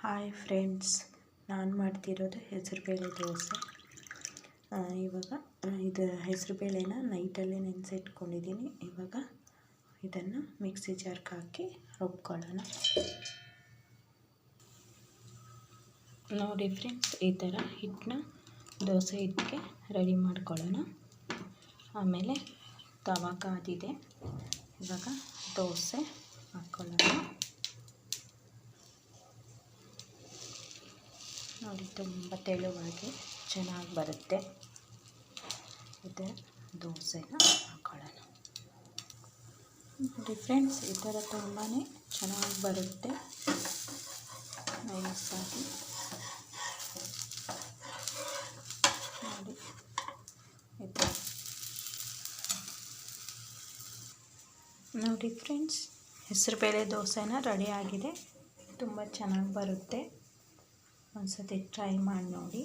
Hi friends, ನಾನು ಮಾಡ್ತಿರೋದು ಹೆಸರುಬೇಳೆ ದೋಸೆ. ಇವಾಗ ಇದು ಹೆಸರುಬೇಳೆನ ನೈಟಲ್ಲೇ ನೆನೆಸಿಟ್ಕೊಂಡಿದ್ದೀನಿ. ಇವಾಗ ಇದನ್ನು ಮಿಕ್ಸಿ ಜಾರ್ಗೆ ಹಾಕಿ ರುಬ್ಕೊಳ್ಳೋಣ. ನೋಡಿ ಫ್ರೆಂಡ್ಸ್, ಈ ಥರ ಹಿಟ್ಟನ್ನ ದೋಸೆ ಹಿಟ್ಟಿಗೆ ರೆಡಿ ಮಾಡ್ಕೊಳ್ಳೋಣ. ಆಮೇಲೆ ತವಾ ಕಾದಿದೆ, ಇವಾಗ ದೋಸೆ ಹಾಕ್ಕೊಳ್ಳೋಣ. ನೋಡಿ, ತುಂಬ ತೆಳುವಾಗಿ ಚೆನ್ನಾಗಿ ಬರುತ್ತೆ. ಇದರ ದೋಸೆನ ಹಾಕೊಳ್ಳೋಣ. ನೋಡಿ ಫ್ರೆಂಡ್ಸ್, ಈ ಥರ ತುಂಬಾ ಚೆನ್ನಾಗಿ ಬರುತ್ತೆ, ನೈಸಾಗಿ. ನೋಡಿ, ಈ ಥರ. ನೋಡಿ ಫ್ರೆಂಡ್ಸ್, ಹೆಸರುಬೇಳೆ ದೋಸೆನ ರೆಡಿ ಆಗಿದೆ. ತುಂಬ ಚೆನ್ನಾಗಿ ಬರುತ್ತೆ. ಒಂದ್ಸತಿ ಟ್ರೈ ಮಾಡಿ ನೋಡಿ.